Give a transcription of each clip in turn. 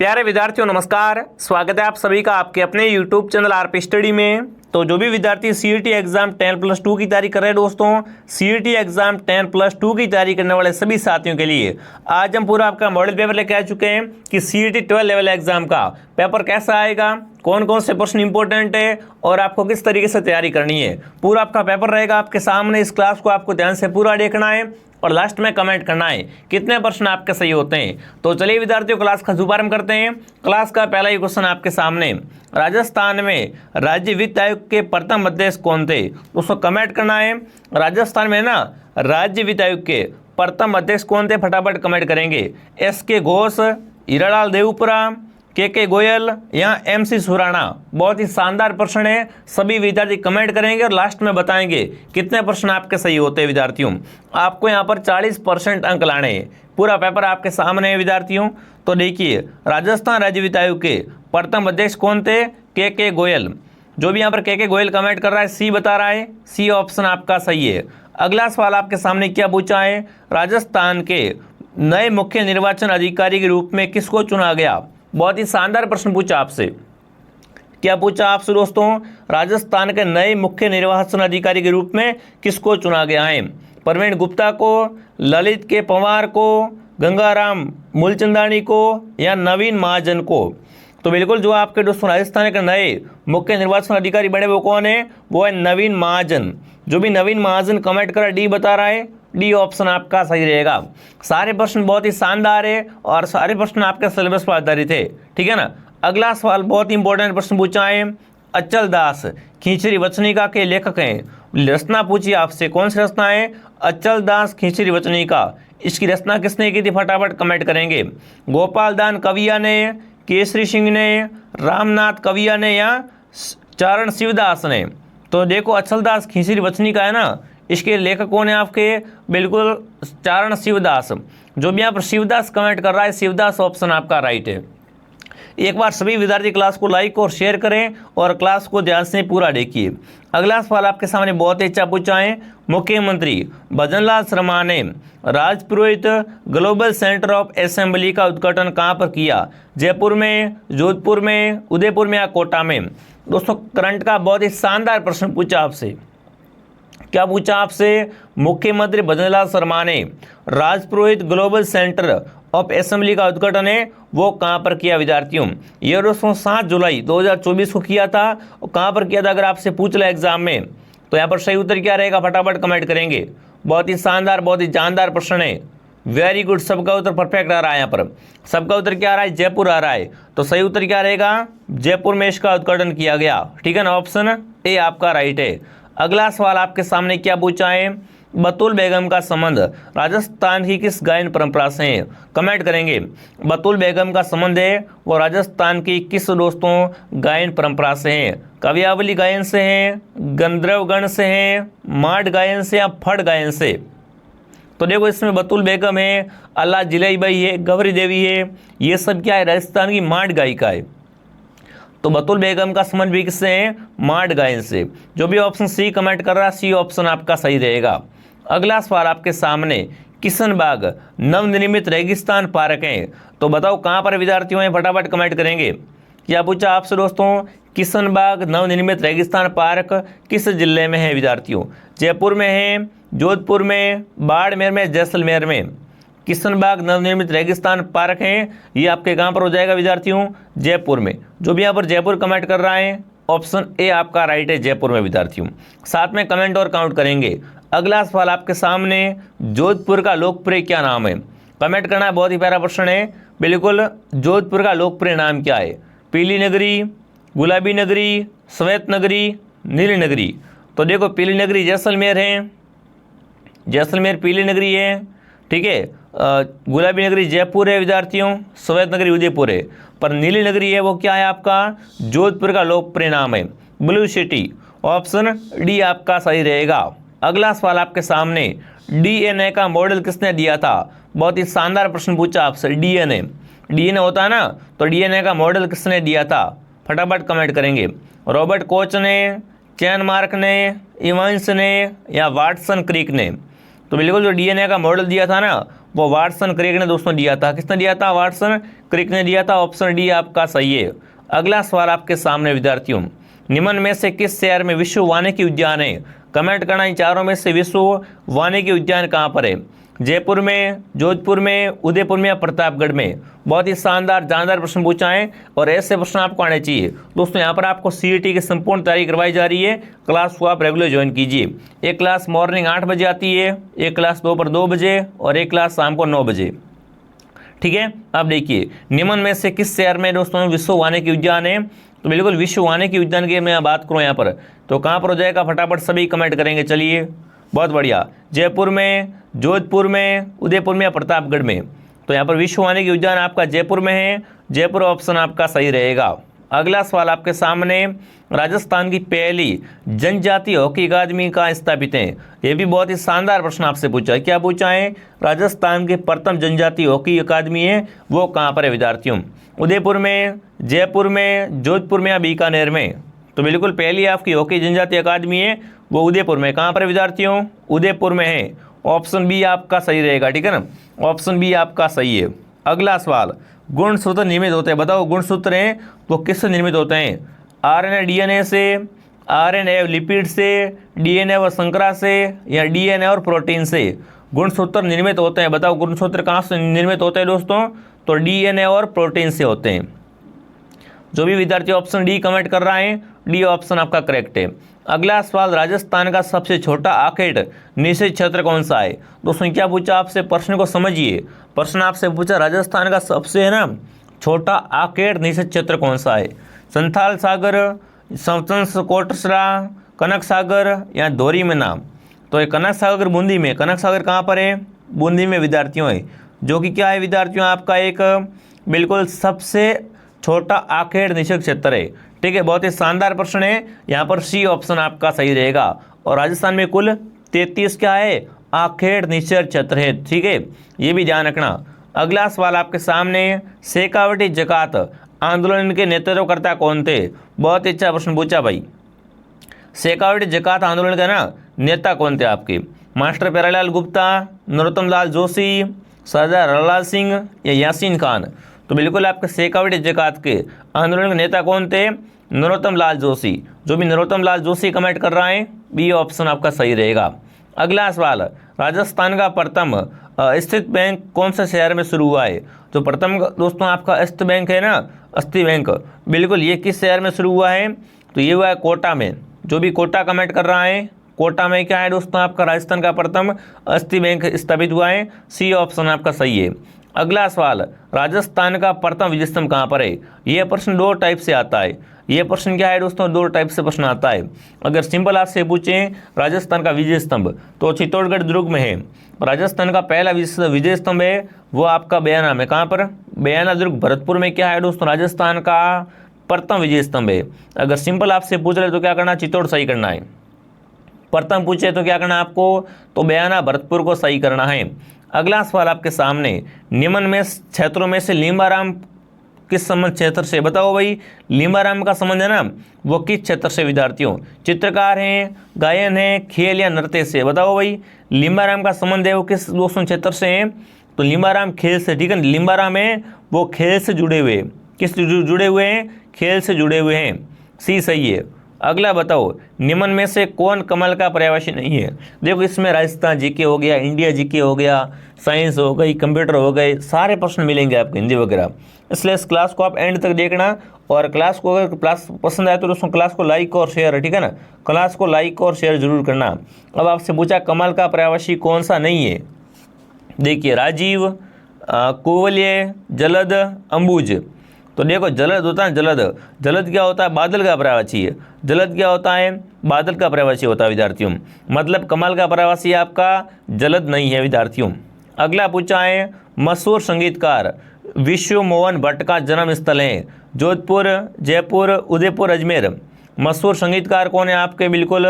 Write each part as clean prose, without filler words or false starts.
प्यारे विद्यार्थियों नमस्कार, स्वागत है आप सभी का आपके अपने YouTube चैनल आरपी स्टडी में। तो जो भी विद्यार्थी सीईटी एग्जाम 10+2 की तैयारी कर रहे हैं दोस्तों, सीईटी एग्जाम 10+2 की तैयारी करने वाले सभी साथियों के लिए आज हम पूरा आपका मॉडल पेपर लेके आ चुके हैं कि सीईटी 12 लेवल एग्जाम का पेपर कैसा आएगा, कौन कौन से प्रश्न इंपॉर्टेंट है और आपको किस तरीके से तैयारी करनी है। पूरा आपका पेपर रहेगा आपके सामने। इस क्लास को आपको ध्यान से पूरा देखना है और लास्ट में कमेंट करना है कितने प्रश्न आपके सही होते हैं। तो चलिए विद्यार्थियों, क्लास का शुभारंभ करते हैं। क्लास का पहला ही क्वेश्चन आपके सामने, राजस्थान में राज्य वित्त आयोग के प्रथम अध्यक्ष कौन थे? उसको कमेंट करना है। राजस्थान में ना राज्य वित्त आयोग के प्रथम अध्यक्ष कौन थे, फटाफट कमेंट करेंगे। एस.के. घोष, हीरालाल देवपुरा, के गोयल या MC सुराणा। बहुत ही शानदार प्रश्न है, सभी विद्यार्थी कमेंट करेंगे और लास्ट में बताएंगे कितने प्रश्न आपके सही होते हैं। विद्यार्थियों आपको यहाँ पर 40% अंक लाने हैं। पूरा पेपर आपके सामने है विद्यार्थियों। तो देखिए, राजस्थान राज्य वित्त आयोग के प्रथम अध्यक्ष कौन थे? के गोयल। जो भी यहाँ पर के गोयल कमेंट कर रहा है सी बता रहा है, सी ऑप्शन आपका सही है। अगला सवाल आपके सामने क्या पूछा है, राजस्थान के नए मुख्य निर्वाचन अधिकारी के रूप में किसको चुना गया? बहुत ही शानदार प्रश्न पूछा आपसे। क्या पूछा आपसे दोस्तों, राजस्थान के नए मुख्य निर्वाचन अधिकारी के रूप में किसको चुना गया है? प्रवीण गुप्ता को, ललित के पवार को, गंगाराम मूलचंदानी को या नवीन महाजन को? तो बिल्कुल जो आपके दोस्तों राजस्थान के नए मुख्य निर्वाचन अधिकारी बने वो कौन है? वो है नवीन महाजन। जो भी नवीन महाजन कमेंट कर डी बता रहा है, डी ऑप्शन आपका सही रहेगा। सारे प्रश्न बहुत ही शानदार है और सारे प्रश्न आपके सिलेबस पर आधारित है, ठीक है ना। अगला सवाल बहुत ही इंपॉर्टेंट प्रश्न पूछा है, अचल दास खींचरी वचनिका के लेखक हैं। रचना पूछी आपसे, कौन सी रचना है? अचल दास खींचरी वचनिका। इसकी रचना किसने की थी, फटाफट कमेंट करेंगे। गोपाल दान कविया ने, केसरी सिंह ने, रामनाथ कविया ने या चारण शिवदास ने? तो देखो, अचल दास खींचरी वचनिका है ना, इसके लेखक कौन है आपके? बिल्कुल चारण शिवदास। जो भी यहाँ पर शिवदास कमेंट कर रहा है, शिवदास ऑप्शन आपका राइट है। एक बार सभी विद्यार्थी क्लास को लाइक और शेयर करें और क्लास को ध्यान से पूरा देखिए। अगला सवाल आपके सामने बहुत ही अच्छा पूछा है, मुख्यमंत्री भजनलाल शर्मा ने राजपुरोहित ग्लोबल सेंटर ऑफ असेंबली का उद्घाटन कहाँ पर किया? जयपुर में, जोधपुर में, उदयपुर में या कोटा में? दोस्तों करंट का बहुत ही शानदार प्रश्न पूछा आपसे। क्या पूछा आपसे? मुख्यमंत्री भजनलाल शर्मा ने राजपुरोहित ग्लोबल सेंटर ऑफ असेंबली का उद्घाटन है वो कहाँ पर किया? विद्यार्थियों ये दोस्तों 7 जुलाई 2024 को किया था। और कहाँ पर किया था अगर आपसे पूछ ले एग्जाम में, तो यहाँ पर सही उत्तर क्या रहेगा, फटाफट कमेंट करेंगे। बहुत ही शानदार, बहुत ही जानदार प्रश्न है, वेरी गुड। सबका उत्तर परफेक्ट आ रहा है। यहाँ पर सबका उत्तर क्या आ रहा है? जयपुर आ रहा है। तो सही उत्तर क्या रहेगा? जयपुर में इसका उद्घाटन किया गया, ठीक है ना। ऑप्शन ए आपका राइट है। अगला सवाल आपके सामने क्या पूछा है, बतुल बेगम का संबंध राजस्थान की किस गायन परंपरा से है? कमेंट करेंगे। बतुल बेगम का संबंध है वो राजस्थान की किस दोस्तों गायन परंपरा से है? काव्यावली गायन से है, गंधर्व गण से है, माड गायन से या फड़ गायन से? तो देखो इसमें बतुल बेगम है, अल्लाह जिलाई बाई है, गौरी देवी है, ये सब क्या है? राजस्थान की माड गायिका है। तो बतुल बेगम का संबंध भी किससे है? माड गायन से। जो भी ऑप्शन सी कमेंट कर रहा है, सी ऑप्शन आपका सही रहेगा। अगला सवाल आपके सामने, किशनबाग नवनिर्मित रेगिस्तान पार्क है, तो बताओ कहाँ पर विद्यार्थियों हैं, फटाफट कमेंट करेंगे। क्या पूछा आपसे दोस्तों, किशनबाग नवनिर्मित रेगिस्तान पार्क किस जिले में है? विद्यार्थियों जयपुर में है, जोधपुर में, बाड़मेर में, जैसलमेर में? किशनबाग नवनिर्मित रेगिस्तान पार्क है, ये आपके कहाँ पर हो जाएगा विद्यार्थियों? जयपुर में। जो भी यहाँ पर जयपुर कमेंट कर रहा है, ऑप्शन ए आपका राइट है, जयपुर में विद्यार्थियों। साथ में कमेंट और काउंट करेंगे। अगला सवाल आपके सामने, जोधपुर का लोकप्रिय क्या नाम है? कमेंट करना है, बहुत ही प्यारा प्रश्न है। बिल्कुल, जोधपुर का लोकप्रिय नाम क्या है? पीली नगरी, गुलाबी नगरी, श्वेत नगरी, नीली नगरी? तो देखो, पीली नगरी जैसलमेर है, जैसलमेर पीली नगरी है, ठीक है। गुलाबी नगरी जयपुर है विद्यार्थियों, श्वेत नगरी उदयपुर है, पर नीली नगरी है वो क्या है आपका? जोधपुर का लोकप्रिय नाम है ब्लू सिटी। ऑप्शन डी आपका सही रहेगा। अगला सवाल आपके सामने, DNA का मॉडल किसने दिया था? बहुत ही शानदार प्रश्न पूछा आपसे। DNA होता है ना, तो DNA का मॉडल किसने दिया था? फटाफट कमेंट करेंगे। रॉबर्ट कोच ने, चैन मार्क ने, इवांस ने या वाटसन क्रिक ने? तो बिल्कुल जो DNA का मॉडल दिया था ना, वो वाटसन क्रिक ने दोस्तों दिया था। किसने दिया था? वाटसन क्रिक ने दिया था। ऑप्शन डी आपका सही है। अगला सवाल आपके सामने विद्यार्थियों, निम्न में से किस शहर में विश्व वानिकी उद्यान है? कमेंट करना, इन चारों में से विश्व वानिकी उद्यान कहाँ पर है? जयपुर में, जोधपुर में, उदयपुर में या प्रतापगढ़ में? बहुत ही शानदार जानदार प्रश्न पूछा है और ऐसे प्रश्न आपको आने चाहिए दोस्तों। यहाँ पर आपको सीईटी की संपूर्ण तैयारी करवाई जा रही है। क्लास को आप रेगुलर ज्वाइन कीजिए। एक क्लास मॉर्निंग 8 बजे आती है, एक क्लास दोपहर 2 बजे और एक क्लास शाम को 9 बजे। ठीक है, अब देखिए निम्न में से किस शहर में दोस्तों विश्व वानिकी उद्यान है? तो बिल्कुल विश्व वानिकी उद्यान की मैं बात करूँ यहाँ पर तो कहाँ पर हो जाएगा? फटाफट सभी कमेंट करेंगे। चलिए, बहुत बढ़िया। जयपुर में, जोधपुर में, उदयपुर में या प्रतापगढ़ में? तो यहाँ पर विश्व वानिकी उद्यान आपका जयपुर में है। जयपुर ऑप्शन आपका सही रहेगा। अगला सवाल आपके सामने, राजस्थान की पहली जनजातीय हॉकी अकादमी कहाँ स्थापित है? ये भी बहुत ही शानदार प्रश्न आपसे पूछा है। क्या पूछा है? राजस्थान की प्रथम जनजातीय हॉकी अकादमी है वो कहाँ पर है विद्यार्थियों? उदयपुर में, जयपुर में, जोधपुर में या बीकानेर में? तो बिल्कुल पहली आपकी हॉकी जनजातीय अकादमी है वो उदयपुर में। कहाँ पर है विद्यार्थियों? उदयपुर में है। ऑप्शन बी आपका सही रहेगा। ठीक है ना, ऑप्शन बी आपका सही है। अगला सवाल, गुणसूत्र निर्मित होते हैं, बताओ गुणसूत्र हैं वो किससे निर्मित होते हैं? आरएनए डीएनए से, आरएनए लिपिड से, डीएनए और संकरा से या डीएनए और प्रोटीन से गुणसूत्र निर्मित होते हैं? बताओ गुणसूत्र कहाँ से निर्मित होते हैं दोस्तों? तो डीएनए और प्रोटीन से होते हैं। जो भी विद्यार्थी ऑप्शन डी कमेंट कर रहा है, डी ऑप्शन आपका करेक्ट है। अगला सवाल, राजस्थान का सबसे छोटा आखेट निषेध क्षेत्र कौन सा है? दोस्तों क्या पूछा आपसे? प्रश्न को समझिए। प्रश्न आपसे पूछा राजस्थान का सबसे है ना छोटा आखेट निषेध क्षेत्र कौन सा है? संथाल सागर, सवतंस कोटसरा, कनक सागर या धोरी में नाम? तो ये कनक सागर बूंदी में। कनक सागर कहाँ पर है? बूंदी में विद्यार्थियों है, जो कि क्या है विद्यार्थियों आपका एक बिल्कुल सबसे छोटा आखेट निषेध क्षेत्र है। ठीक है, बहुत ही शानदार प्रश्न है। यहाँ पर सी ऑप्शन आपका सही रहेगा। और राजस्थान में कुल 33 क्या है? आखेट निषेध क्षेत्र है। ठीक है, ये भी ध्यान रखना। अगला सवाल आपके सामने, शेखावटी जकात आंदोलन के नेतृत्वकर्ता कौन थे? बहुत ही अच्छा प्रश्न पूछा भाई। शेखावटी जकात आंदोलन का ना नेता कौन थे आपके? मास्टर प्यारेलाल गुप्ता, नरोत्तम लाल जोशी, सरदार लाल सिंह या यासीन खान? तो बिल्कुल आपके शेखावटी जकात के आंदोलन के नेता कौन थे? नरोत्तम लाल जोशी। जो भी नरोत्तम लाल जोशी कमेंट कर रहा है, बी ऑप्शन आपका सही रहेगा। अगला सवाल, राजस्थान का प्रथम स्थित बैंक कौन से शहर में शुरू हुआ है? तो प्रथम दोस्तों आपका स्थित बैंक है ना, अस्थि बैंक, बिल्कुल ये किस शहर में शुरू हुआ है? तो ये हुआ है कोटा में। जो भी कोटा कमेंट कर रहा है, कोटा में क्या है दोस्तों आपका राजस्थान का प्रथम अस्थि बैंक स्थापित हुआ है। सी ऑप्शन आपका सही है। अगला सवाल, राजस्थान का प्रथम विजय स्तंभ कहाँ पर है? यह प्रश्न 2 टाइप से आता है। ये प्रश्न क्या है दोस्तों? 2 टाइप से प्रश्न आता है। अगर सिंपल आपसे पूछें राजस्थान का विजय स्तंभ तो चित्तौड़गढ़ दुर्ग में है। राजस्थान का पहला विजय स्तंभ है वो आपका बयाना में। कहाँ पर? बयाना दुर्ग भरतपुर में क्या है दोस्तों? राजस्थान का प्रथम विजय स्तंभ है। अगर सिंपल आपसे पूछ रहे तो क्या करना? चित्तौड़ सही करना है। प्रथम पूछे तो क्या करना आपको? तो बयाना भरतपुर को सही करना है। अगला सवाल आपके सामने, निम्न में क्षेत्रों में से लींबाराम किस संबंध क्षेत्र से? बताओ भाई, लींबाराम का संबंध है ना वो किस क्षेत्र से विद्यार्थियों? चित्रकार हैं, गायन है, खेल या नृत्य से? बताओ भाई, लींबाराम का संबंध है वो किस दोस्तों क्षेत्र से है? तो लींबाराम खेल से। ठीक है, लींबाराम है वो खेल से जुड़े हुए। किस जुड़े हुए हैं? खेल से जुड़े हुए हैं। सी सही है। अगला बताओ, निम्न में से कौन कमल का पर्यायवाची नहीं है? देखो इसमें राजस्थान जीके हो गया, इंडिया जीके हो गया, साइंस हो गई, कंप्यूटर हो गए, सारे प्रश्न मिलेंगे आपको हिंदी वगैरह। इसलिए इस क्लास को आप एंड तक देखना और क्लास को अगर क्लास पसंद आए तो दोस्तों क्लास को लाइक और शेयर, ठीक है ना, क्लास को लाइक और शेयर जरूर करना। अब आपसे पूछा कमल का पर्यायवाची कौन सा नहीं है? देखिए राजीव, कुवलय, जलद, अंबुज। तो देखो जलद होता है, जलद क्या होता है? बादल का पर्यायवाची है। जलद क्या होता है? बादल का पर्यायवाची होता है विद्यार्थियों। मतलब कमल का पर्यायवाची आपका जलद नहीं है विद्यार्थियों। अगला पूछा है, मशहूर संगीतकार विश्व मोहन भट्ट का जन्म स्थल है? जोधपुर, जयपुर, उदयपुर, अजमेर? मशहूर संगीतकार कौन है आपके? बिल्कुल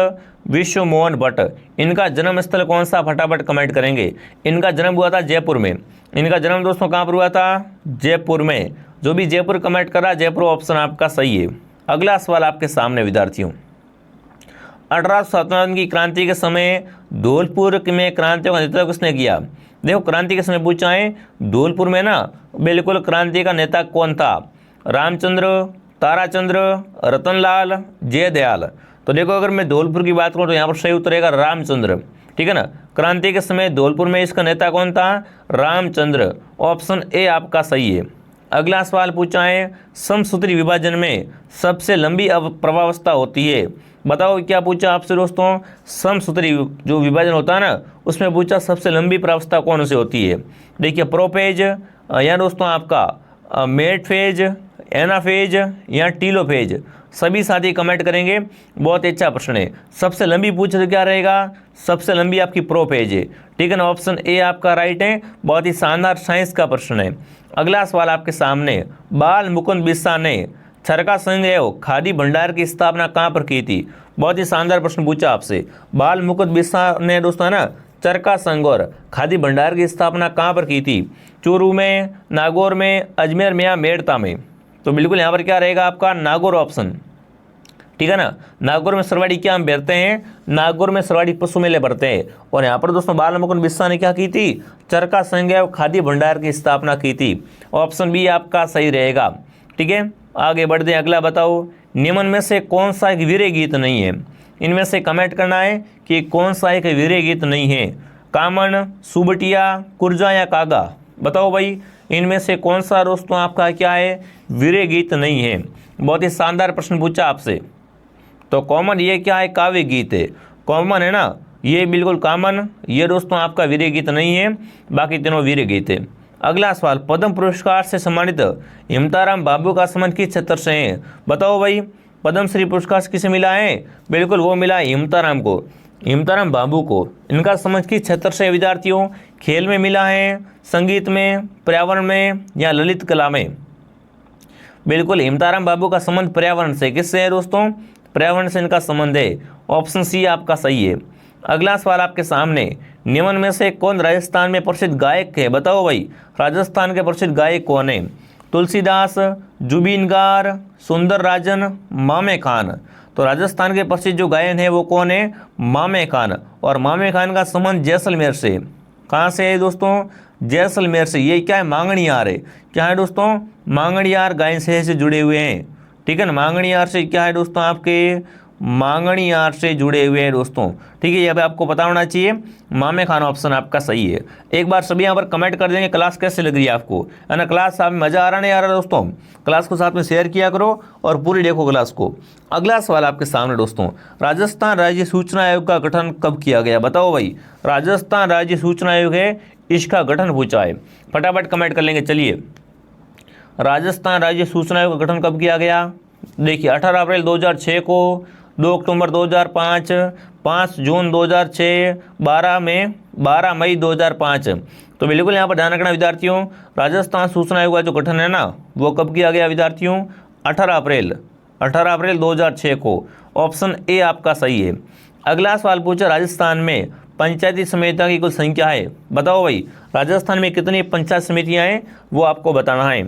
विश्व मोहन भट्ट। इनका जन्म स्थल कौन सा? फटाफट कमेंट करेंगे। इनका जन्म हुआ था जयपुर में। इनका जन्म दोस्तों कहाँ पर हुआ था? जयपुर में। जो भी जयपुर कमेंट कर रहा, जयपुर ऑप्शन आपका सही है। अगला सवाल आपके सामने विद्यार्थियों, 1857 की क्रांति के समय धौलपुर में क्रांतियों का नेतृत्व किसने किया? देखो क्रांति के समय पूछा है धौलपुर में ना बिल्कुल क्रांति का नेता कौन था, रामचंद्र, ताराचंद्र, रतनलाल, जयदयाल। तो देखो अगर मैं धौलपुर की बात करूँ तो यहाँ पर सही उत्तर रहेगा रामचंद्र, ठीक है ना। क्रांति के समय धौलपुर में इसका नेता कौन था, रामचंद्र। ऑप्शन ए आपका सही है। अगला सवाल पूछा है समसूत्री विभाजन में सबसे लंबी प्रवावस्था होती है, बताओ क्या पूछा आपसे दोस्तों। समसूत्री जो विभाजन होता है ना उसमें पूछा सबसे लंबी प्रावस्था कौन सी होती है। देखिए प्रोफेज या दोस्तों आपका मेटफेज, एनाफेज या टीलोफेज। सभी साथी कमेंट करेंगे, बहुत अच्छा प्रश्न है। सबसे लंबी पूछे तो क्या रहेगा, सबसे लंबी आपकी प्रोफेज है, ठीक है ना। ऑप्शन ए आपका राइट है, बहुत ही शानदार साइंस का प्रश्न है। अगला सवाल आपके सामने, बाल मुकुंद बिस्सा ने चरखा संघ एवं खादी भंडार की स्थापना कहाँ पर की थी। बहुत ही शानदार प्रश्न पूछा आपसे। बाल मुकुंद बिस्सा ने दोस्तों है ना चरखा संघ और खादी भंडार की स्थापना कहाँ पर की थी, चूरू में, नागौर में, अजमेर में या मेड़ता में। तो बिल्कुल यहाँ पर क्या रहेगा आपका नागौर ऑप्शन, ठीक है ना। नागौर में सरवाड़ी क्या हम बेरते हैं, नागौर में सरवाड़ी पशु मेले भरते हैं। और यहाँ पर दोस्तों बाल मुकुंद बिस्सा ने क्या की थी, चरखा संघ एवं खादी भंडार की स्थापना की थी। ऑप्शन बी आपका सही रहेगा, ठीक है। आगे बढ़ते हैं, अगला बताओ निम्न में से कौन सा एक वीर गीत नहीं है। इनमें से कमेंट करना है कि कौन सा एक वीर गीत नहीं है, कामन, सुबटिया, कुर्जा या कागा। बताओ भाई इनमें से कौन सा दोस्तों आपका क्या है, वीर गीत नहीं है। बहुत ही शानदार प्रश्न पूछा आपसे। तो कॉमन ये क्या है, काव्य गीत है। कॉमन है ना ये बिल्कुल कॉमन, ये दोस्तों आपका वीर गीत नहीं है, बाकी तीनों वीर गीत है। अगला सवाल, पद्म पुरस्कार से सम्मानित हिमताराम बाबू का संबंध किस क्षेत्र से है। बताओ भाई पद्म श्री पुरस्कार किसे मिला है, बिल्कुल वो मिला है हिमताराम को, हिमताराम बाबू को। इनका संबंध किस क्षेत्र से विद्यार्थियों, खेल में मिला है, संगीत में, पर्यावरण में या ललित कला में। बिल्कुल हिमताराम बाबू का संबंध पर्यावरण से, किससे है दोस्तों, पर्यावरण से इनका संबंध है। ऑप्शन सी आपका सही है। अगला सवाल आपके सामने, निम्न में से कौन राजस्थान में प्रसिद्ध गायक है। बताओ भाई राजस्थान के प्रसिद्ध गायक कौन है, तुलसीदास, जुबीन गार्ग, सुंदर राजन, मामे खान। तो राजस्थान के प्रसिद्ध जो गायक हैं वो कौन है, मामे खान। और मामे खान का संबंध जैसलमेर से, कहाँ से है दोस्तों, जैसलमेर से। ये क्या है, मांगणियार है, क्या है दोस्तों, मांगणियार गायन से जुड़े हुए हैं, ठीक है ना। मांगणियार से क्या है दोस्तों, आपके मांगणियार से जुड़े हुए हैं दोस्तों, ठीक है। ये आपको पता होना चाहिए। मामे खान ऑप्शन आपका सही है। एक बार सभी यहाँ पर कमेंट कर देंगे क्लास कैसे लग रही है आपको, है ना। क्लास आप मज़ा आ रहा नहीं आ रहा दोस्तों, क्लास को साथ में शेयर किया करो और पूरी देखो क्लास को। अगला सवाल आपके सामने दोस्तों, राजस्थान राज्य सूचना आयोग का गठन कब किया गया। बताओ भाई राजस्थान राज्य सूचना आयोग है, इसका गठन पूछा है, फटाफट कमेंट कर लेंगे। चलिए राजस्थान राज्य सूचना आयोग का गठन कब किया गया। देखिए 18 अप्रैल 2006 को, 2 अक्टूबर 2005, 5 जून 2006, 12 मई 2005। तो बिल्कुल यहाँ पर ध्यान रखना विद्यार्थियों, राजस्थान सूचना आयोग का जो गठन है ना वो कब किया गया विद्यार्थियों, 18 अप्रैल 2006 को। ऑप्शन ए आपका सही है। अगला सवाल पूछा, राजस्थान में पंचायती समितियों की कुल संख्या है। बताओ भाई राजस्थान में कितनी पंचायत समितियाँ हैं वो आपको बताना है,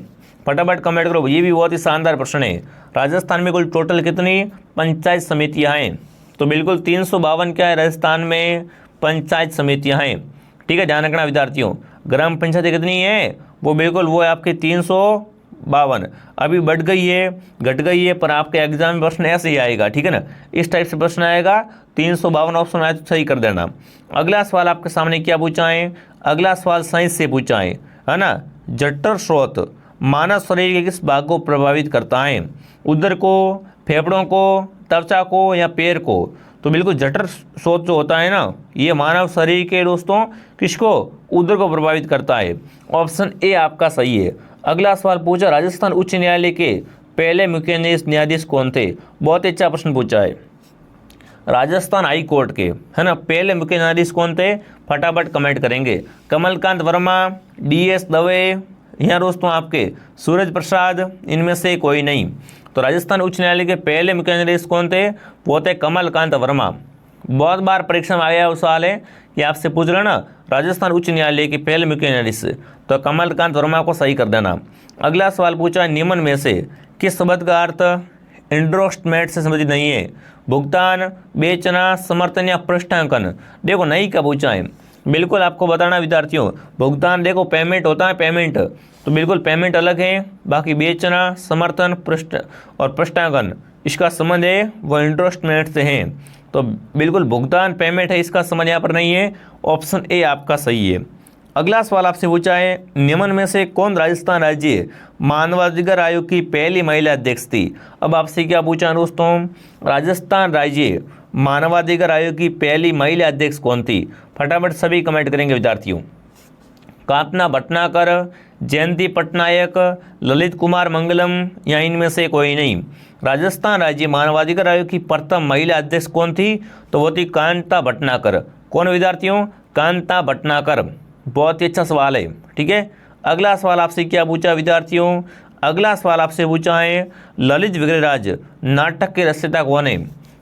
फटाफट कमेंट करो। ये भी बहुत ही शानदार प्रश्न है। राजस्थान में कुल टोटल कितनी पंचायत समितियां हैं। तो बिल्कुल 352 क्या है राजस्थान में पंचायत समितियां हैं, ठीक है। ध्यान रखना विद्यार्थियों। ग्राम पंचायत कितनी है, वो बिल्कुल वो है आपके 352। अभी बढ़ गई है, घट गई है, पर आपके एग्जाम में प्रश्न ऐसे ही आएगा, ठीक है ना। इस टाइप से प्रश्न आएगा, 352 ऑप्शन आए तो सही कर देना। अगला सवाल आपके सामने क्या पूछा है, अगला सवाल साइंस से पूछा है ना। जठर स्रोत मानव शरीर के किस भाग को प्रभावित करता है, उदर को, फेफड़ों को, त्वचा को या पैर को। तो बिल्कुल जठर स्रोत जो होता है ना ये मानव शरीर के दोस्तों किसको, उदर को प्रभावित करता है। ऑप्शन ए आपका सही है। अगला सवाल पूछा, राजस्थान उच्च न्यायालय के पहले मुख्य न्यायाधीश कौन थे। बहुत अच्छा प्रश्न पूछा है। राजस्थान हाई कोर्ट के, है ना, पहले मुख्य न्यायाधीश कौन थे, फटाफट कमेंट करेंगे। कमलकांत वर्मा, DS दवे या दोस्तों आपके सूरज प्रसाद, इनमें से कोई नहीं। तो राजस्थान उच्च न्यायालय के पहले मुख्य न्यायाधीश कौन थे, वो थे कमलकांत वर्मा। बहुत बार परीक्षा में आया हुआ सवाल है कि आपसे पूछ रहा ना राजस्थान उच्च न्यायालय के पहले मुख्य न्यायाधीश, तो कमलकांत वर्मा को सही कर देना। अगला सवाल पूछा, निम्न में से किस शब्द का अर्थ एंडोस्टेटमेंट से संबंधित नहीं है। भुगतान, बेचना, समर्थन या पृष्ठांकन। देखो नहीं का पूछा है, बिल्कुल आपको बताना विद्यार्थियों, भुगतान देखो पेमेंट होता है पेमेंट, तो बिल्कुल पेमेंट अलग है। बाकी बेचना, समर्थन, पृष्ठ और पृष्ठांकन इसका संबंध है वो इंटरेस्टमेंट से है। तो बिल्कुल भुगतान पेमेंट है, इसका संबंध यहाँ पर नहीं है। ऑप्शन ए आपका सही है। अगला सवाल आपसे पूछा है, निम्न में से कौन राजस्थान राज्य मानवाधिकार आयोग की पहली महिला अध्यक्ष थी। अब आपसे क्या पूछा दोस्तों, राजस्थान राज्य मानवाधिकार आयोग की पहली महिला अध्यक्ष कौन थी। फटाफट सभी कमेंट करेंगे विद्यार्थियों। कातना भटनागर, जयंती पटनायक, ललित कुमार मंगलम या इनमें से कोई नहीं। राजस्थान राज्य मानवाधिकार आयोग की प्रथम महिला अध्यक्ष कौन थी, तो वो थी कांता भटनागर। कौन विद्यार्थियों, कांता भटनागर। बहुत ही अच्छा सवाल है, ठीक है। अगला सवाल आपसे क्या पूछा विद्यार्थियों, अगला सवाल आपसे पूछा है, ललित विग्रहराज नाटक के रचयिता कौन है।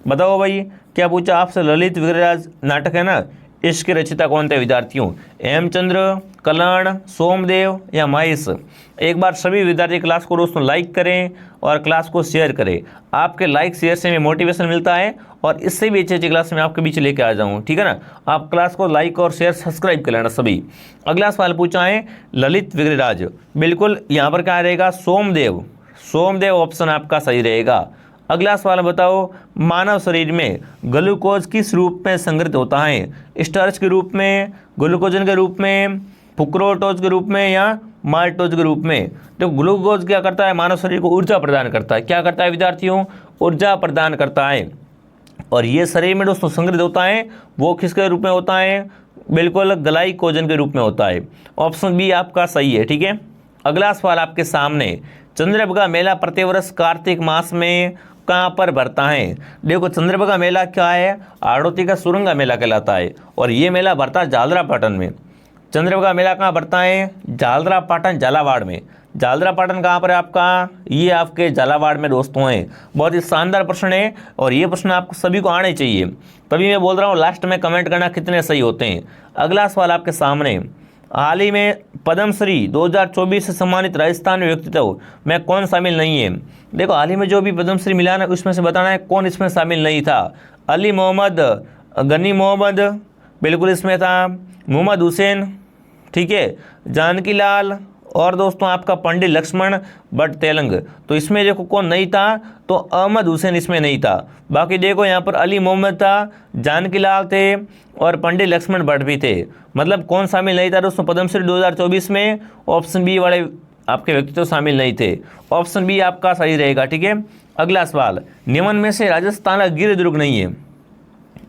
बताओ भाई, क्या पूछा आपसे, ललित विग्रहराज नाटक है ना, इसके रचयिता कौन थे विद्यार्थियों, हेमचंद्र, कल्याण, सोमदेव या महेश। एक बार सभी विद्यार्थी क्लास को दोस्तों लाइक करें और क्लास को शेयर करें। आपके लाइक शेयर से हमें मोटिवेशन मिलता है और इससे भी अच्छी अच्छी क्लास में आपके बीच लेके आ जाऊँ, ठीक है ना। आप क्लास को लाइक और शेयर सब्सक्राइब कर लेना सभी। अगला सवाल पूछा है, ललित विग्रहराज, बिल्कुल यहाँ पर क्या रहेगा, सोमदेव। सोमदेव ऑप्शन आपका सही रहेगा। अगला सवाल बताओ, मानव शरीर में ग्लूकोज किस रूप में संग्रहित होता है, स्टार्च के रूप में, ग्लूकोजन के रूप में, फुक्रोटोज के रूप में या माल्टोज के रूप में। तो ग्लूकोज क्या करता है, मानव शरीर को ऊर्जा प्रदान करता है। क्या करता है विद्यार्थियों, ऊर्जा प्रदान करता है। और ये शरीर में दोस्तों संग्रहित होता है वो किसके रूप में होता है, बिल्कुल ग्लाइकोजन के रूप में होता है। ऑप्शन बी आपका सही है, ठीक है। अगला सवाल आपके सामने, चंद्रभागा मेला प्रतिवर्ष कार्तिक मास में कहाँ पर भरता है। देखो चंद्रभागा मेला क्या है, हाड़ौती का सुरंगा मेला कहलाता है और ये मेला भरता है झालरापाटन में। चंद्रभागा मेला कहाँ भरता है, झालरापाटन झालावाड़ में। झालरापाटन कहाँ पर है आपका, ये आपके झालावाड़ में दोस्तों है। बहुत ही शानदार प्रश्न है और ये प्रश्न आपको सभी को आने चाहिए, तभी मैं बोल रहा हूँ लास्ट में कमेंट करना कितने सही होते हैं। अगला सवाल आपके सामने, हाल ही में पद्मश्री 2024 से सम्मानित राजस्थान व्यक्तित्व में कौन शामिल नहीं है। देखो हाल ही में जो भी पद्मश्री मिला ना, उसमें से बताना है कौन इसमें शामिल नहीं था। अली मोहम्मद, गनी मोहम्मद बिल्कुल इसमें था, मोहम्मद हुसैन, ठीक है, जानकी लाल और दोस्तों आपका पंडित लक्ष्मण भट्ट तेलंग। तो इसमें देखो कौन नहीं था, तो अहमद हुसैन इसमें नहीं था। बाकी देखो यहाँ पर अली मोहम्मद था, जानकी लाल थे और पंडित लक्ष्मण भट्ट भी थे। मतलब कौन शामिल नहीं था दोस्तों पद्मश्री 2024 में, ऑप्शन बी वाले आपके व्यक्तित्व तो शामिल नहीं थे। ऑप्शन बी आपका सही रहेगा, ठीक है। अगला सवाल, निम्न में से राजस्थान का गिरिदुर्ग नहीं है,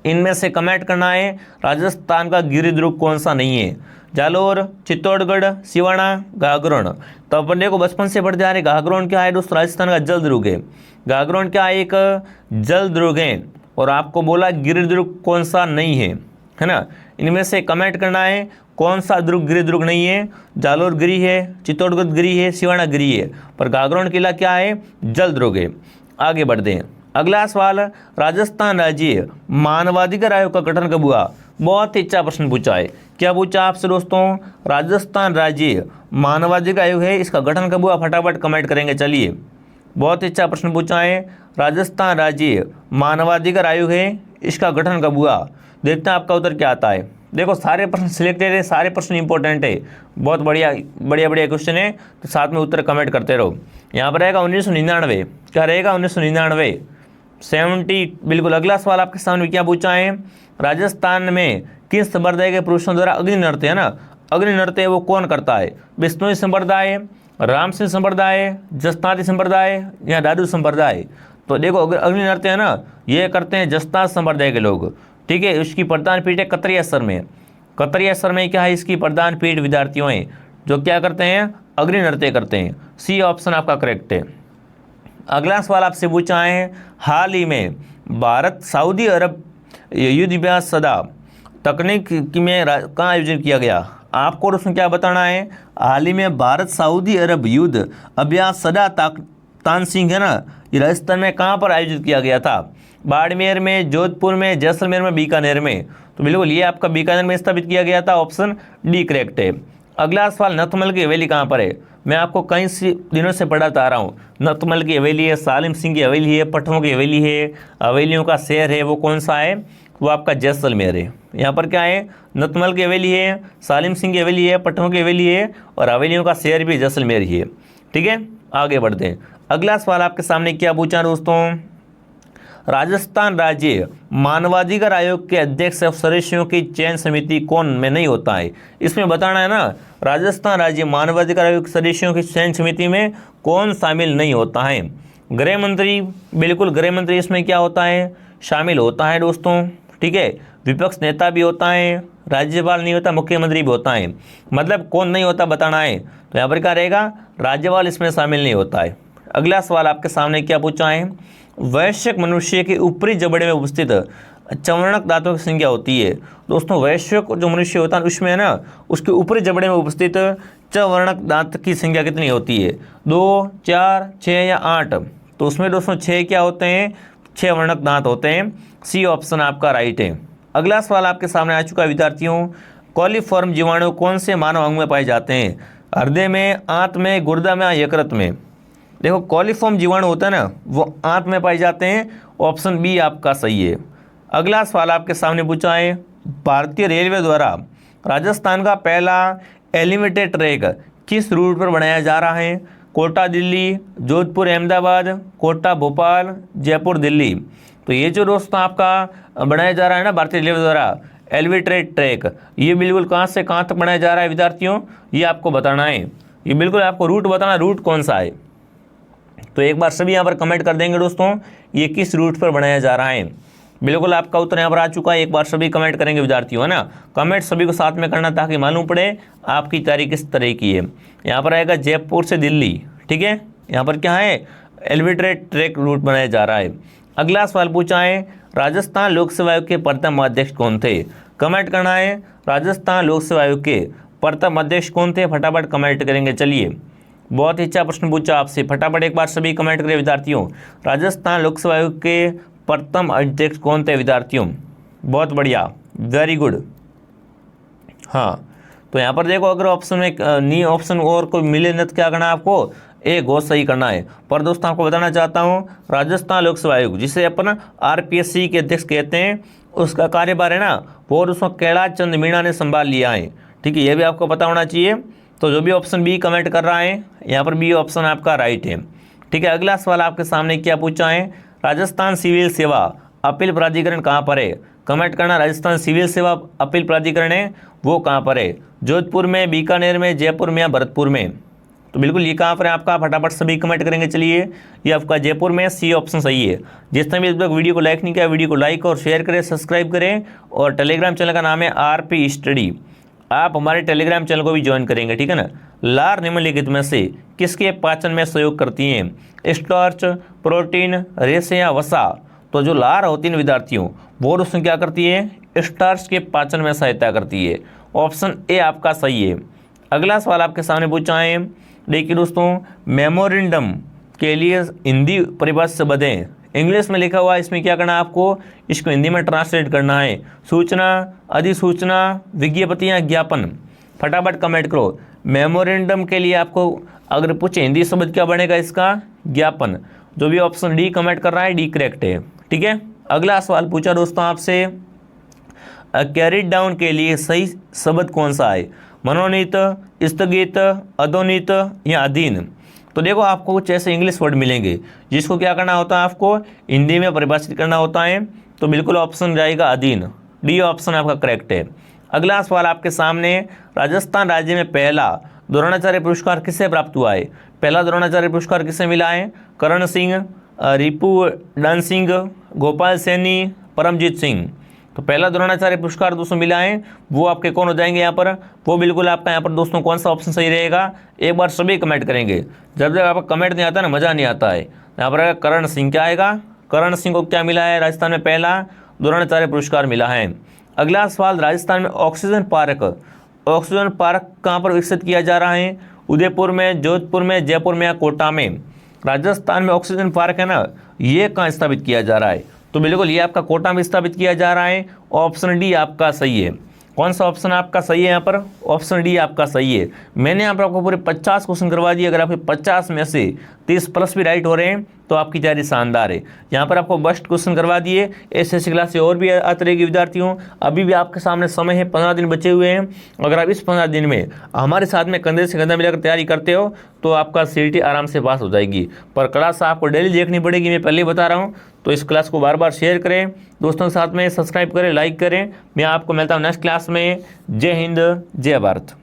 इनमें से कमेंट करना है राजस्थान का गिरिदुर्ग कौन सा नहीं है। जालोर, चित्तौड़गढ़, सिवाना, घाघरोन। तो अपन देखो बचपन से पढ़ते आ रहे, घाघरोन क्या है दोस्तों, राजस्थान का जल दुर्ग है। घाघरोन क्या है, एक जल दुर्ग है। और आपको बोला गिरिदुर्ग कौन सा नहीं है ना। इनमें से कमेंट करना है कौन सा दुर्ग गिरिदुर्ग नहीं है। जालोर गिरी है, चित्तौड़गढ़ गिरी है, सिवाना गिरी है, पर घाघरोन किला क्या है, जल दुर्ग है। आगे बढ़ते हैं। अगला सवाल, राजस्थान राज्य मानवाधिकार आयोग का गठन कब हुआ। बहुत ही अच्छा प्रश्न पूछा है। क्या पूछा आपसे दोस्तों, राजस्थान राज्य मानवाधिकार आयोग है, इसका गठन कब हुआ, फटाफट कमेंट करेंगे। चलिए, बहुत ही अच्छा प्रश्न पूछा है, राजस्थान राज्य मानवाधिकार आयोग है, इसका गठन कब हुआ। देखते हैं आपका उत्तर क्या आता है। देखो सारे प्रश्न सिलेक्टेड है, सारे प्रश्न इंपॉर्टेंट है, बहुत बढ़िया बढ़िया बढ़िया क्वेश्चन है, तो साथ में उत्तर कमेंट करते रहो। यहाँ पर रहेगा 1999, क्या रहेगा 1999, 70 बिल्कुल। अगला सवाल आपके सामने क्या पूछा है, राजस्थान में किस संप्रदाय के पुरुषों द्वारा अग्नि नृत्य है ना, अग्नि नृत्य वो कौन करता है। बिश्नोई संप्रदाय, राम सिंह संप्रदाय, जसनाती संप्रदाय या दादू संप्रदाय। तो देखो अग्नि नृत्य है ना, ये करते हैं जसनात संप्रदाय के लोग, ठीक है। इसकी प्रधान पीठ है कतरियासर में। कतरियासर में क्या है, इसकी प्रधान पीठ विद्यार्थियों है जो क्या करते हैं, अग्नि नृत्य करते हैं। सी ऑप्शन आपका करेक्ट है। अगला सवाल आपसे पूछा है, हाल ही में भारत सऊदी अरब युद्ध अभ्यास सदा तकनीक में कहाँ आयोजन किया गया। आपको उसमें क्या बताना है, हाल ही में भारत सऊदी अरब युद्ध अभ्यास सदा तानसिंह है ना, ये राजस्थान में कहाँ पर आयोजित किया गया था। बाड़मेर में, जोधपुर में, जैसलमेर में, बीकानेर में। तो बिल्कुल ये आपका बीकानेर में स्थापित किया गया था, ऑप्शन डी करेक्ट है। अगला सवाल, नथमल की हवेली कहाँ पर है। मैं आपको कई दिनों से पढ़ाता आ रहा हूँ, नथमल की हवेली है, सालिम सिंह की हवेली है, पट्टनों की हवेली है, हवेलियों का शहर है, वो कौन सा है, वो आपका जैसलमेर है। यहाँ पर क्या है, नतमल की हवेली है, सालिम सिंह की हवेली है, पट्टों की हवेली है और हवेलियों का शहर भी जैसलमेर ही है। ठीक है, आगे बढ़ते हैं। अगला सवाल आपके सामने क्या पूछा दोस्तों, राजस्थान राज्य मानवाधिकार आयोग के अध्यक्ष सदस्यों की चयन समिति कौन में नहीं होता है। इसमें बताना है ना, राजस्थान राज्य मानवाधिकार आयोग के सदस्यों की चयन समिति में कौन शामिल नहीं होता है। गृह मंत्री, बिल्कुल गृह मंत्री इसमें क्या होता है, शामिल होता है दोस्तों। ठीक है, विपक्ष नेता भी होता है, राज्यपाल नहीं होता, मुख्यमंत्री भी होता है। मतलब कौन नहीं होता बताना है, तो यहाँ पर क्या रहेगा, राज्यपाल इसमें शामिल नहीं होता है। अगला सवाल आपके सामने क्या पूछा है, वयस्क मनुष्य के ऊपरी जबड़े में उपस्थित चवर्णक दांतों की संख्या होती है। दोस्तों वयस्क जो मनुष्य होता है उसमें है ना, उसके ऊपरी जबड़े में उपस्थित चवर्णक दांत की संख्या कितनी होती है, 2, 4, 6 या 8। तो उसमें दोस्तों 6 क्या होते हैं, 6 वर्णक दांत होते हैं। सी ऑप्शन आपका राइट है। अगला सवाल आपके सामने आ चुका है विद्यार्थियों, कॉलीफॉर्म जीवाणु कौन से मानव अंग में पाए जाते हैं, हृदय में, आंत में, गुर्दा में, यकृत में। देखो कॉलीफॉर्म जीवाणु होता है ना, वो आंत में पाए जाते हैं, ऑप्शन बी आपका सही है। अगला सवाल आपके सामने पूछा है, भारतीय रेलवे द्वारा राजस्थान का पहला एलिवेटेड ट्रैक किस रूट पर बनाया जा रहा है, कोटा दिल्ली, जोधपुर अहमदाबाद, कोटा भोपाल, जयपुर दिल्ली। तो ये जो दोस्तों आपका बनाया जा रहा है ना भारतीय रेलवे द्वारा एलिवेटेड ट्रैक, ये बिल्कुल कहाँ से कहाँ तक बनाया जा रहा है विद्यार्थियों, ये आपको बताना है। ये बिल्कुल आपको रूट बताना, रूट कौन सा है। तो एक बार सभी यहाँ पर कमेंट कर देंगे दोस्तों, ये किस रूट पर बनाया जा रहा है। बिल्कुल आपका उत्तर यहाँ पर आ चुका है, एक बार सभी कमेंट करेंगे विद्यार्थियों, है ना। कमेंट सभी को साथ में करना ताकि मालूम पड़े आपकी तैयारी किस तरह की है। यहाँ पर आएगा जयपुर से दिल्ली। ठीक है, यहाँ पर क्या है, एलिवेटेड ट्रैक रूट बनाया जा रहा है। अगला सवाल पूछा है, राजस्थान लोक सेवा आयोग के प्रथम अध्यक्ष कौन थे। कमेंट करना है, राजस्थान लोक सेवा आयोग के प्रथम अध्यक्ष कौन थे, फटाफट कमेंट करेंगे। चलिए, बहुत ही अच्छा प्रश्न पूछा आपसे, फटाफट एक बार सभी कमेंट करें विद्यार्थियों, राजस्थान लोक सेवा आयोग के प्रथम अध्यक्ष कौन थे विद्यार्थियों। बहुत बढ़िया, वेरी गुड। हाँ, तो यहाँ पर देखो, अगर ऑप्शन में नी ऑप्शन और कोई मिले न तो क्या करना है आपको, एक और सही करना है। पर दोस्तों आपको बताना चाहता हूँ, राजस्थान लोक सेवा आयोग जिसे अपन आरपीएससी के अध्यक्ष कहते हैं, उसका कार्यभार है ना, वो उसको कैलाश चंद मीणा ने संभाल लिया है। ठीक है, ये भी आपको पता होना चाहिए। तो जो भी ऑप्शन बी कमेंट कर रहा है, यहाँ पर बी ऑप्शन आपका राइट है। ठीक है, अगला सवाल आपके सामने क्या पूछा है, राजस्थान सिविल सेवा अपील प्राधिकरण कहाँ पर है। कमेंट करना, राजस्थान सिविल सेवा अपील प्राधिकरण है वो कहाँ पर है, जोधपुर में, बीकानेर में, जयपुर में या भरतपुर में। तो बिल्कुल ये कहाँ पर है आपका, फटाफट सभी कमेंट करेंगे। चलिए, ये आपका जयपुर में, सी ऑप्शन सही है। जिसने भी इस वक्त वीडियो को लाइक नहीं किया, वीडियो को लाइक और शेयर करें, सब्सक्राइब करें। और टेलीग्राम चैनल का नाम है आरपी स्टडी, आप हमारे टेलीग्राम चैनल को भी ज्वाइन करेंगे। ठीक है ना। लार निम्नलिखित में से किसके पाचन में सहयोग करती हैं, स्टार्च, प्रोटीन, रेशे या वसा। तो जो लार होती है विद्यार्थियों, वो उसमें क्या करती है, स्टार्च के पाचन में सहायता करती है। ऑप्शन ए आपका सही है। अगला सवाल आपके सामने पूछा है, देखिए दोस्तों, मेमोरेंडम के लिए हिंदी परिभाषा से बदें, इंग्लिश में लिखा हुआ है, इसमें क्या करना है आपको, इसको हिंदी में ट्रांसलेट करना है। सूचना, अधिसूचना, विज्ञप्ति या ज्ञापन। फटाफट कमेंट करो। मेमोरेंडम के लिए आपको अगर पूछे हिंदी शब्द क्या बनेगा इसका, ज्ञापन। जो भी ऑप्शन डी कमेंट कर रहा है, डी करेक्ट है। ठीक है, अगला सवाल पूछा दोस्तों आपसे, कैरिड डाउन के लिए सही शब्द कौन सा है, मनोनीत, स्थगित, अधोनीत या अधीन। तो देखो आपको कुछ ऐसे इंग्लिश वर्ड मिलेंगे जिसको क्या करना होता है, आपको हिंदी में परिभाषित करना होता है। तो बिल्कुल ऑप्शन जाएगा अधीन, डी ऑप्शन आपका करेक्ट है। अगला सवाल आपके सामने, राजस्थान राज्य में पहला द्रोणाचार्य पुरस्कार किसे प्राप्त हुआ है। पहला द्रोणाचार्य पुरस्कार किसे मिला है, करण सिंह, रिपू डान सिंह, गोपाल सैनी, परमजीत सिंह। तो पहला द्रोणाचार्य पुरस्कार दोस्तों मिला है, वो आपके कौन हो जाएंगे यहाँ पर, वो बिल्कुल आपका यहाँ पर दोस्तों कौन सा ऑप्शन सही रहेगा, एक बार सभी कमेंट करेंगे। जब आपका कमेंट नहीं आता ना, मज़ा नहीं आता है। यहाँ पर करण सिंह क्या आएगा, करण सिंह को क्या मिला है, राजस्थान में पहला द्रोणाचार्य पुरस्कार मिला है। अगला सवाल, राजस्थान में ऑक्सीजन पार्क कहाँ पर विकसित किया जा रहा है, उदयपुर में, जोधपुर में, जयपुर में या कोटा में। राजस्थान में ऑक्सीजन पार्क है ना, ये कहाँ स्थापित किया जा रहा है, तो बिल्कुल ये आपका कोटा में स्थापित किया जा रहा है। ऑप्शन डी आपका सही है। कौन सा ऑप्शन आपका सही है यहाँ पर? ऑप्शन डी आपका सही है। मैंने यहाँ पर आपको पूरे 50 क्वेश्चन करवा दिए। अगर आपके 50 में से 30 प्लस भी राइट हो रहे हैं तो आपकी तैयारी शानदार है। यहाँ पर आपको बेस्ट क्वेश्चन करवा दिए। एसएससी क्लास से और भी आते रहेगी विद्यार्थियों। अभी भी आपके सामने समय है, 15 दिन बचे हुए हैं। अगर आप इस 15 दिन में हमारे साथ में कंधे से कंधा मिलाकर तैयारी करते हो तो आपका सीईटी आराम से पास हो जाएगी। पर क्लास आपको डेली देखनी पड़ेगी, मैं पहले ही बता रहा हूँ। तो इस क्लास को बार बार शेयर करें, दोस्तों के साथ में सब्सक्राइब करें, लाइक करें। मैं आपको मिलता हूँ नेक्स्ट क्लास में। जय हिंद, जय भारत।